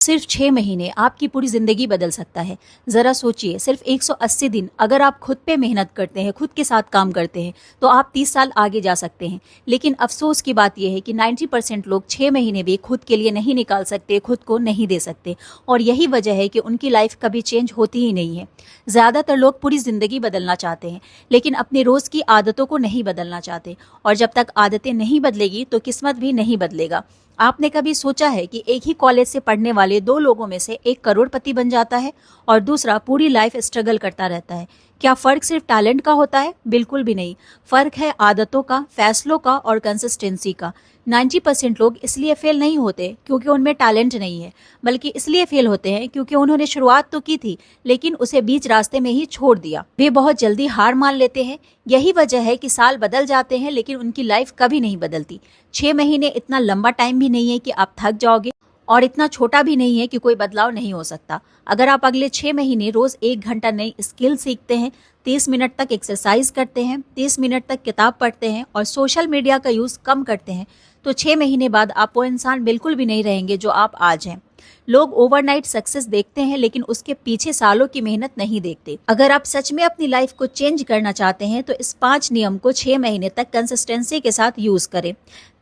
सिर्फ 6 महीने आपकी पूरी ज़िंदगी बदल सकता है। ज़रा सोचिए, सिर्फ 180 दिन अगर आप खुद पे मेहनत करते हैं, खुद के साथ काम करते हैं, तो आप 30 साल आगे जा सकते हैं। लेकिन अफ़सोस की बात यह है कि 90% लोग 6 महीने भी खुद के लिए नहीं निकाल सकते, खुद को नहीं दे सकते, और यही वजह है कि उनकी लाइफ कभी चेंज होती ही नहीं है। ज़्यादातर लोग पूरी ज़िंदगी बदलना चाहते हैं, लेकिन अपनी रोज़ की आदतों को नहीं बदलना चाहते, और जब तक आदतें नहीं बदलेगी तो किस्मत भी नहीं बदलेगा। आपने कभी सोचा है कि एक ही कॉलेज से पढ़ने वाले दो लोगों में से एक करोड़पति बन जाता है और दूसरा पूरी लाइफ स्ट्रगल करता रहता है? क्या फर्क सिर्फ टैलेंट का होता है? बिल्कुल भी नहीं। फर्क है आदतों का, फैसलों का और कंसिस्टेंसी का। 90% लोग इसलिए फेल नहीं होते क्योंकि उनमें टैलेंट नहीं है, बल्कि इसलिए फेल होते हैं क्योंकि उन्होंने शुरुआत तो की थी, लेकिन उसे बीच रास्ते में ही छोड़ दिया। वे बहुत जल्दी हार मान लेते हैं। यही वजह है कि साल बदल जाते हैं लेकिन उनकी लाइफ कभी नहीं बदलती। 6 महीने इतना लंबा टाइम भी नहीं है कि आप थक जाओगे, और इतना छोटा भी नहीं है कि कोई बदलाव नहीं हो सकता। अगर आप अगले 6 महीने रोज 1 घंटा नई स्किल सीखते हैं, 30 मिनट तक एक्सरसाइज करते हैं, 30 मिनट तक किताब पढ़ते हैं और सोशल मीडिया का यूज कम करते हैं, तो 6 महीने बाद आप वो इंसान बिल्कुल भी नहीं रहेंगे जो आप आज हैं। लोग ओवरनाइट सक्सेस देखते हैं लेकिन उसके पीछे सालों की मेहनत नहीं देखते। अगर आप सच में अपनी लाइफ को चेंज करना चाहते हैं तो इस 5 नियम को 6 महीने तक कंसिस्टेंसी के साथ यूज करें।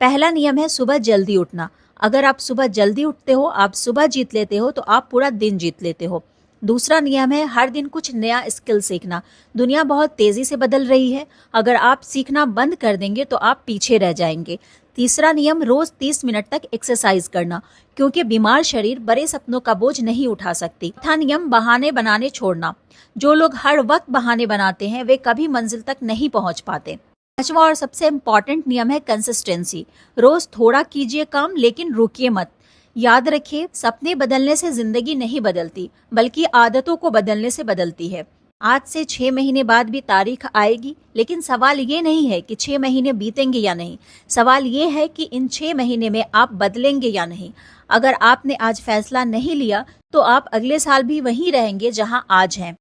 पहला नियम है सुबह जल्दी उठना। अगर आप सुबह जल्दी उठते हो, आप सुबह जीत लेते हो, तो आप पूरा दिन जीत लेते हो। दूसरा नियम है हर दिन कुछ नया स्किल सीखना। दुनिया बहुत तेजी से बदल रही है, अगर आप सीखना बंद कर देंगे तो आप पीछे रह जाएंगे। तीसरा नियम रोज 30 मिनट तक एक्सरसाइज करना, क्योंकि बीमार शरीर बड़े सपनों का बोझ नहीं उठा सकती। चौथा नियम बहाने बनाने छोड़ना। जो लोग हर वक्त बहाने बनाते हैं वे कभी मंजिल तक नहीं पहुंच पाते। पांचवा और सबसे इम्पॉर्टेंट नियम है कंसिस्टेंसी। रोज थोड़ा कीजिए काम, लेकिन रुकिए मत। याद रखिए, सपने बदलने से जिंदगी नहीं बदलती, बल्कि आदतों को बदलने से बदलती है। आज से 6 महीने बाद भी तारीख आएगी, लेकिन सवाल ये नहीं है कि 6 महीने बीतेंगे या नहीं। सवाल ये है कि इन 6 महीने में आप बदलेंगे या नहीं। अगर आपने आज फैसला नहीं लिया तो आप अगले साल भी वहीं रहेंगे जहां आज हैं।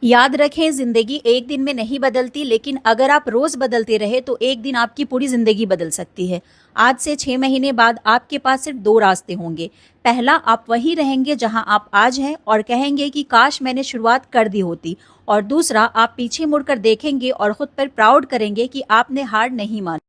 याद रखें, जिंदगी एक दिन में नहीं बदलती, लेकिन अगर आप रोज बदलते रहे तो एक दिन आपकी पूरी जिंदगी बदल सकती है। आज से 6 महीने बाद आपके पास सिर्फ 2 रास्ते होंगे। पहला, आप वहीं रहेंगे जहां आप आज हैं और कहेंगे कि काश मैंने शुरुआत कर दी होती, और दूसरा, आप पीछे मुड़कर देखेंगे और खुद पर प्राउड करेंगे कि आपने हार नहीं मानी।